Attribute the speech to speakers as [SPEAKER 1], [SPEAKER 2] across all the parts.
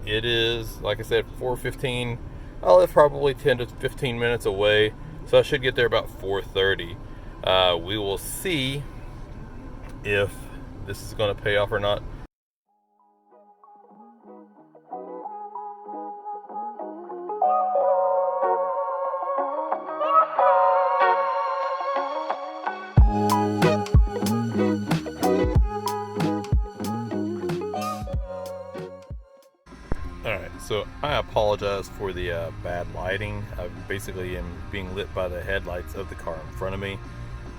[SPEAKER 1] It is, like I said, 4:15. I live probably 10 to 15 minutes away, so I should get there about 4:30. We will see if this is going to pay off or not. Alright, so I apologize for the bad lighting. I basically am being lit by the headlights of the car in front of me.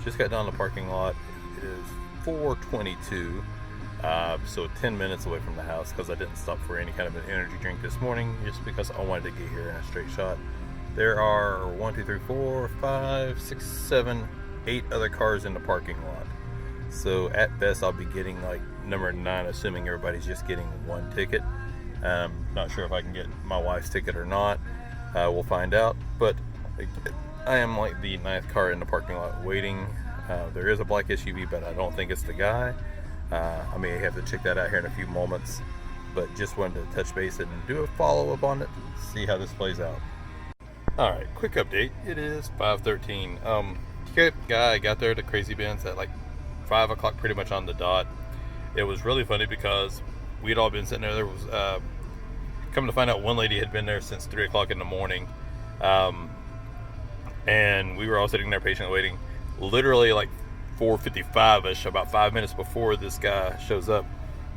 [SPEAKER 1] Just got down the parking lot. It is 4:22, so 10 minutes away from the house because I didn't stop for any kind of an energy drink this morning just because I wanted to get here in a straight shot. There are 1, 2, 3, 4, 5, 6, 7, 8 other cars in the parking lot. So at best I'll be getting like number 9, assuming everybody's just getting one ticket. Not sure if I can get my wife's ticket or not. We'll find out. But I am like the 9th car in the parking lot waiting. There is a black SUV, but I don't think it's the guy. I may have to check that out here in a few moments. But just wanted to touch base and do a follow-up on it, see how this plays out. Alright, quick update. It is 5:13. Guy got there to Krazy Bins at like 5 o'clock, pretty much on the dot. It was really funny because we'd all been sitting there. There was, come to find out, one lady had been there since 3 o'clock in the morning. And we were all sitting there patiently waiting. Literally like 4:55ish, about 5 minutes before this guy shows up,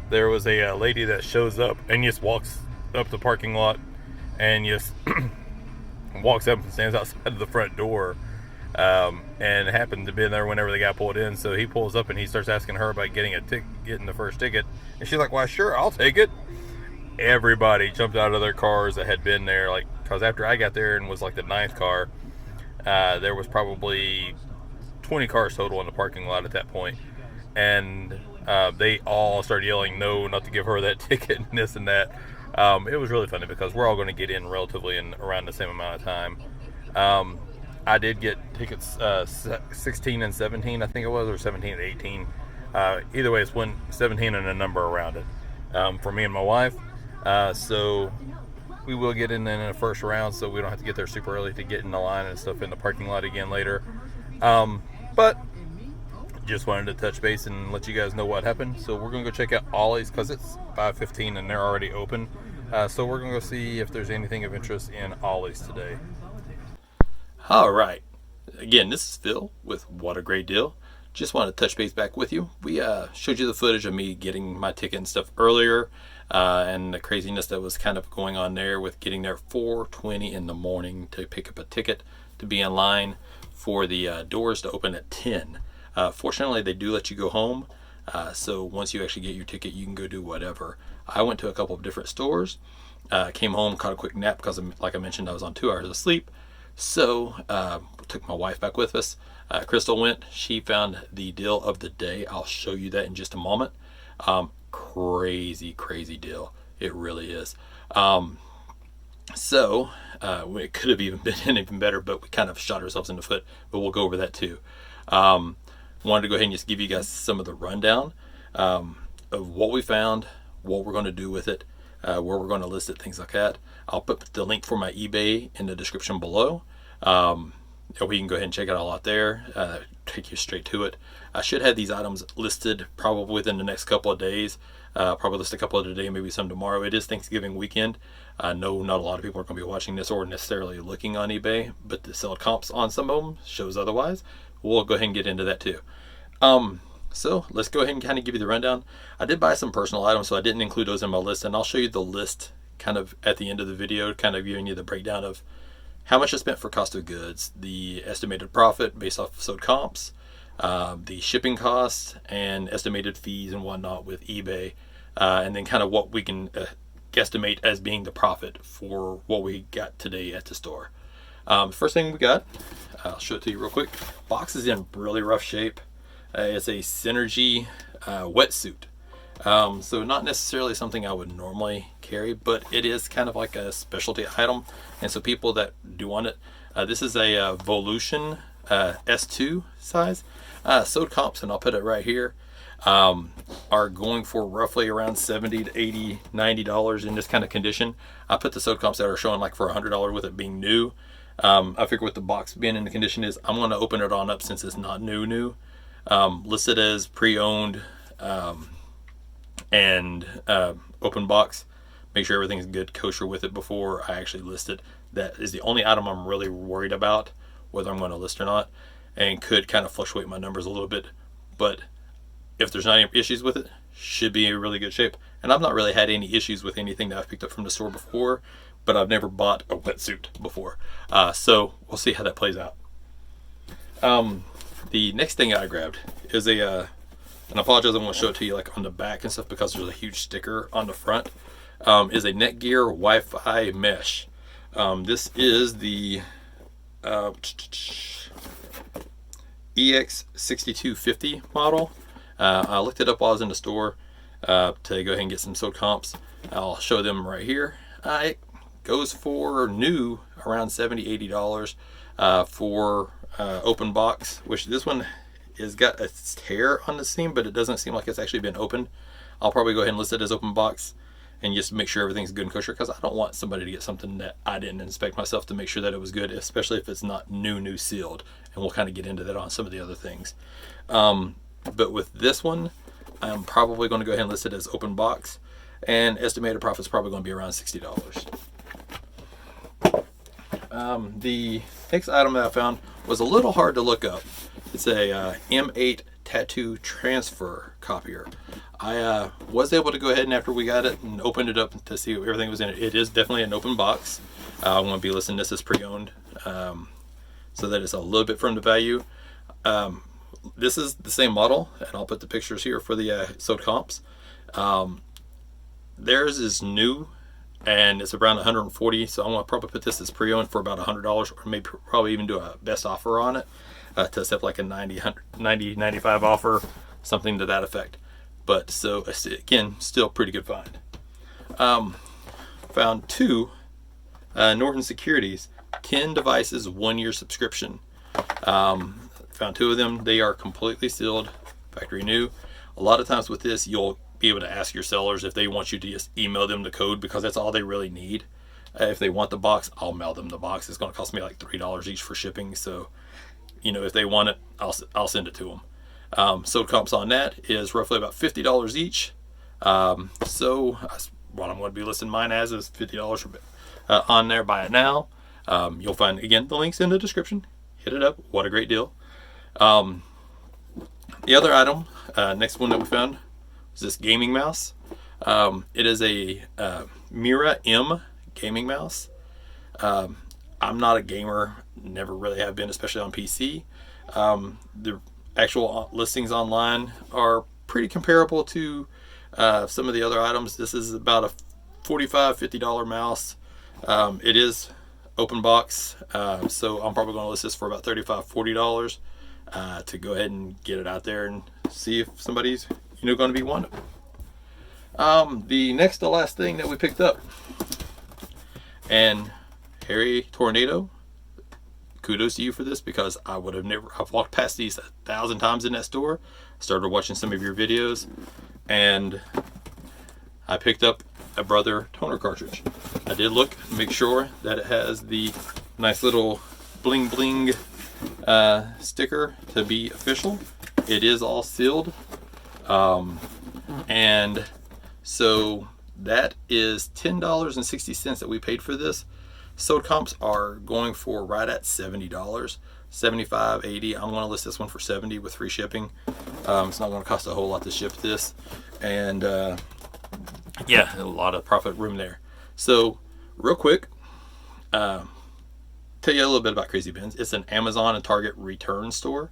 [SPEAKER 1] there was a lady that shows up and just walks up the parking lot and just walks up and stands outside of the front door, and happened to be there whenever the guy pulled in. So he pulls up and he starts asking her about getting the first ticket, and she's like, "Well, sure, I'll take it." Everybody jumped out of their cars that had been there, like, because after I got there and was like the 9th car, there was probably 20 cars total in the parking lot at that point, and they all started yelling, "No, not to give her that ticket," and this and that. It was really funny because we're all going to get in relatively in around the same amount of time. I did get tickets 16 and 17, I think it was, or 17 and 18. Either way, it's 17 and a number around it, for me and my wife. So we will get in the first round, so we don't have to get there super early to get in the line and stuff in the parking lot again later. But just wanted to touch base and let you guys know what happened. So we're going to go check out Ollie's because it's 5:15 and they're already open. So we're going to go see if there's anything of interest in Ollie's today. All right. Again, this is Phil with What a Great Deal. Just wanted to touch base back with you. We showed you the footage of me getting my ticket and stuff earlier, and the craziness that was kind of going on there with getting there 4:20 in the morning to pick up a ticket to be in line for the doors to open at 10. Fortunately, they do let you go home, so once you actually get your ticket, you can go do whatever. I went to a couple of different stores, came home, caught a quick nap because, like I mentioned, I was on 2 hours of sleep. So took my wife back with us. Crystal went. She found the deal of the day. I'll show you that in just a moment. Crazy deal. It really is. So it could have even been even better, but we kind of shot ourselves in the foot. But we'll go over that too. Wanted to go ahead and just give you guys some of the rundown of what we found, what we're going to do with it, where we're going to list it, things like that. I'll put the link for my eBay in the description below. We can go ahead and check it all out there, take you straight to it. I should have these items listed probably within the next couple of days. Probably list a couple of today, maybe some tomorrow. It is Thanksgiving weekend. I know not a lot of people are going to be watching this or necessarily looking on eBay, but the sell comps on some of them shows otherwise. We'll go ahead and get into that too. So let's go ahead and kind of give you the rundown. I did buy some personal items, so I didn't include those in my list, and I'll show you the list kind of at the end of the video, kind of giving you the breakdown of how much I spent for cost of goods, the estimated profit based off of sold comps, the shipping costs, and estimated fees and whatnot with eBay, and then kind of what we can guesstimate as being the profit for what we got today at the store. First thing we got, I'll show it to you real quick. Box is in really rough shape. It's a Synergy wetsuit. So not necessarily something I would normally carry, but it is kind of like a specialty item. And so people that do want it, this is a Volution S2 size. Sewed comps, and I'll put it right here. are going for roughly around $70 to $80, $90 in this kind of condition. I put the soda comps that are showing like for $100 with it being new. I figure with the box being in the condition is, I'm going to open it on up since it's not new. Listed as pre-owned, and open box. Make sure everything's good, kosher with it before I actually list it. That is the only item I'm really worried about, whether I'm going to list or not, and could kind of fluctuate my numbers a little bit. But if there's not any issues with it, should be in really good shape. And I've not really had any issues with anything that I've picked up from the store before, but I've never bought a wetsuit before. So we'll see how that plays out. The next thing I grabbed is and I apologize, I won't show it to you like on the back and stuff because there's a huge sticker on the front, is a Netgear Wi-Fi mesh. This is the EX6250 model. I looked it up while I was in the store to go ahead and get some soda comps. I'll show them right here. It goes for new around $70, $80 for open box, which this one has got a tear on the seam, but it doesn't seem like it's actually been opened. I'll probably go ahead and list it as open box and just make sure everything's good and kosher, because I don't want somebody to get something that I didn't inspect myself to make sure that it was good, especially if it's not new sealed. And we'll kind of get into that on some of the other things. But with this one, I'm probably going to go ahead and list it as open box, and estimated profit's probably going to be around $60. The next item that I found was a little hard to look up. It's a M8 tattoo transfer copier. I was able to go ahead and after we got it and opened it up to see what everything was in it. It is definitely an open box. I'm going to be listing this as pre-owned, so that it's a little bit from the value. This is the same model, and I'll put the pictures here for the soda comps. Theirs is new, and it's around 140, so I'm going to probably put this as pre-owned for about $100, or maybe probably even do a best offer on it, to accept like a 95 offer, something to that effect. But so again, still pretty good find. Found two Norton Securities 10 devices 1-year subscription. Found two of them. They are completely sealed, factory new. A lot of times with this, you'll be able to ask your sellers if they want you to just email them the code, because that's all they really need. If they want the box, I'll mail them the box. It's going to cost me like $3 each for shipping. So, if they want it, I'll send it to them. Soda comps on that is roughly about $50 each. So what I'm going to be listing mine as is $50 on there. Buy it now. You'll find, again, the links in the description. Hit it up. What a great deal. The other item, next one that we found, is this gaming mouse. It is a Mira M gaming mouse. I'm not a gamer, never really have been, especially on PC. The actual listings online are pretty comparable to some of the other items. This is about a $45, $50 mouse. It is open box, so I'm probably going to list this for about $35, $40 to go ahead and get it out there and see if somebody's going to be wanting it. The next to last thing that we picked up, and Harry Tornado, kudos to you for this, because I would have never, I've walked past these 1,000 times in that store, started watching some of your videos, and I picked up a Brother toner cartridge. I did look, make sure that it has the nice little bling bling sticker to be official. It is all sealed, and so that is $10.60 that we paid for this. Soda comps are going for right at $70, 75, 80. I'm going to list this one for 70 with free shipping. It's not going to cost a whole lot to ship this, and yeah, a lot of profit room there. So real quick, tell you a little bit about Krazy Bins. It's an Amazon and Target return store.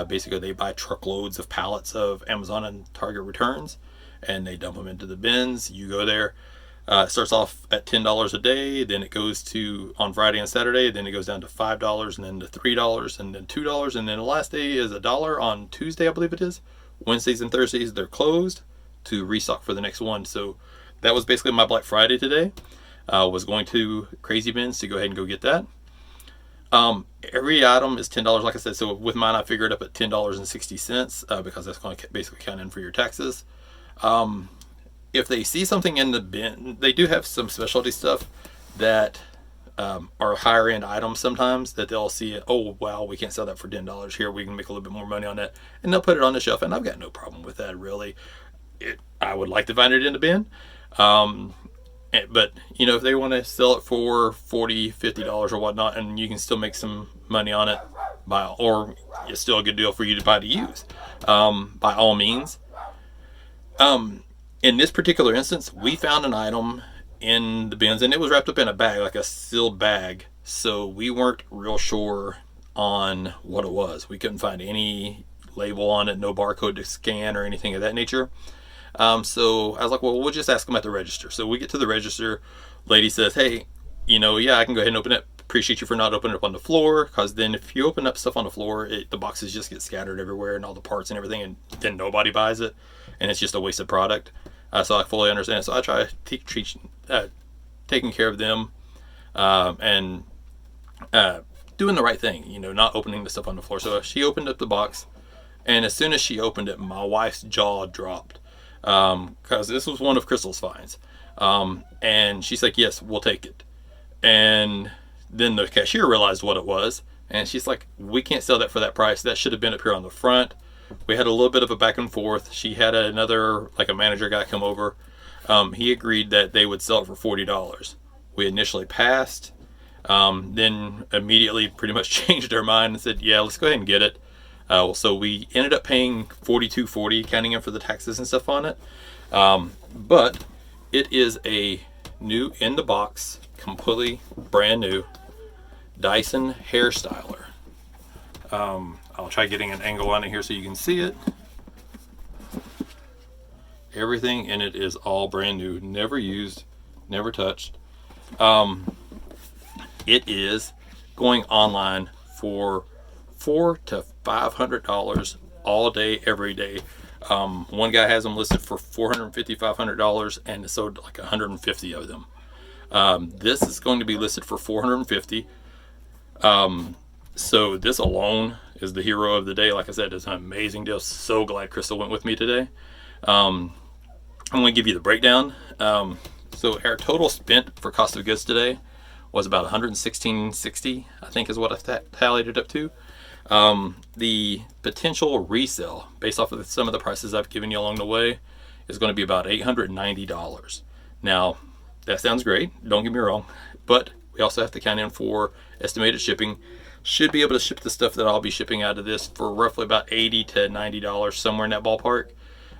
[SPEAKER 1] Basically, they buy truckloads of pallets of Amazon and Target returns, and they dump them into the bins. You go there. It starts off at $10 a day, then it goes to on Friday and Saturday, then it goes down to $5, and then to $3, and then $2, and then the last day is $1 on Tuesday, I believe it is. Wednesdays and Thursdays they're closed to restock for the next one. So that was basically my Black Friday today. Was going to Krazy Bins to go ahead and go get that.
[SPEAKER 2] Every item is $10, like I said. So with mine, I figured up at $10.60 because that's going to basically count in for your taxes. If they see something in the bin, they do have some specialty stuff that are higher end items sometimes that they'll see it. Oh wow, we can't sell that for $10 here. We can make a little bit more money on that, and they'll put it on the shelf. And I've got no problem with that really. I would like to find it in the bin. But if they want to sell it for $40, $50 or whatnot, and you can still make some money on it, or it's still a good deal for you to buy to use, by all means. In this particular instance, we found an item in the bins, and it was wrapped up in a bag, like a sealed bag. So we weren't real sure on what it was. We couldn't find any label on it, no barcode to scan or anything of that nature. So I was like, well, we'll just ask them at the register. So we get to the register. Lady says, hey, yeah, I can go ahead and open it. Appreciate you for not opening it up on the floor, because then if you open up stuff on the floor, the boxes just get scattered everywhere and all the parts and everything, and then nobody buys it, and it's just a wasted product. So I fully understand. So I try taking care of them, and doing the right thing, not opening the stuff on the floor. So she opened up the box, and as soon as she opened it, my wife's jaw dropped, because this was one of Crystal's finds. And she's like, yes, we'll take it. And then the cashier realized what it was, and she's like, we can't sell that for that price. That should have been up here on the front. We had a little bit of a back and forth. She had another, like a manager guy, come over. He agreed that they would sell it for $40. We initially passed, then immediately pretty much changed our mind and said, yeah, let's go ahead and get it. So we ended up paying $42.40, counting in for the taxes and stuff on it. But it is a new, in the box, completely brand new Dyson hair styler. I'll try getting an angle on it here so you can see it. Everything in it is all brand new, never used, never touched. It is going online for $400 to $500 all day, every day. One guy has them listed for $450, $500, and sold like 150 of them. This is going to be listed for $450. So this alone is the hero of the day. Like I said, it's an amazing deal. So glad Crystal went with me today. I'm going to give you the breakdown. So our total spent for cost of goods today was about $116.60, I think is what I tallied it up to. The potential resale, based off of some of the prices I've given you along the way, is going to be about $890. Now, that sounds great, don't get me wrong, but we also have to count in for estimated shipping. Should be able to ship the stuff that I'll be shipping out of this for roughly about $80 to $90, somewhere in that ballpark.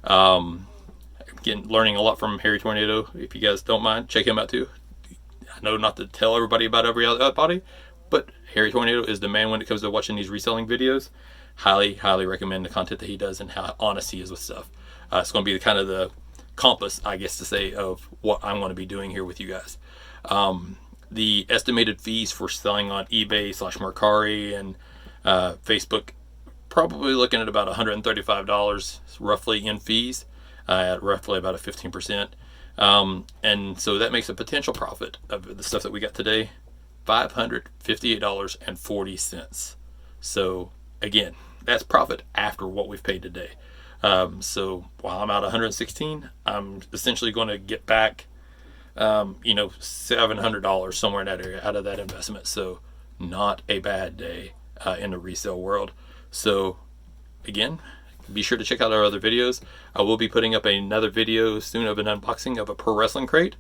[SPEAKER 2] Again, learning a lot from Harry Tornado. If you guys don't mind, check him out too. I know not to tell everybody about every other body, but Harry Tornado is the man when it comes to watching these reselling videos. Highly, highly recommend the content that he does and how honest he is with stuff. It's going to be kind of the compass, I guess to say, of what I'm going to be doing here with you guys. The estimated fees for selling on eBay / Mercari and Facebook, probably looking at about $135 roughly in fees, at roughly about a 15%. And so that makes a potential profit of the stuff that we got today, $558.40. So again, that's profit after what we've paid today. So while I'm out $116, I'm essentially going to get back $700 somewhere in that area out of that investment. So not a bad day in the resale world. So again, be sure to check out our other videos. I will be putting up another video soon of an unboxing of a pro wrestling crate.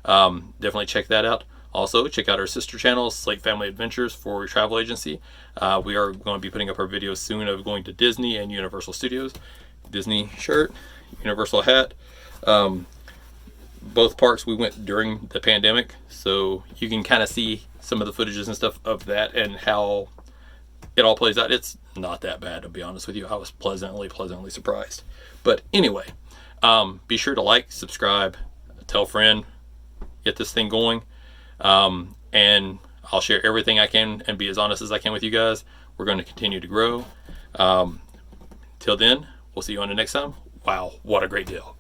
[SPEAKER 2] Definitely check that out. Also, check out our sister channel, Slate Family Adventures, for travel agency. We are going to be putting up our videos soon of going to Disney and Universal Studios. Disney shirt, Universal hat. Both parks we went during the pandemic, so you can kind of see some of the footages and stuff of that and how it all plays out. It's not that bad, to be honest with you. I was pleasantly surprised. But anyway, be sure to like, subscribe, tell a friend, get this thing going. And I'll share everything I can and be as honest as I can with you guys. We're going to continue to grow. Till then, we'll see you on the next time. Wow, what a great deal.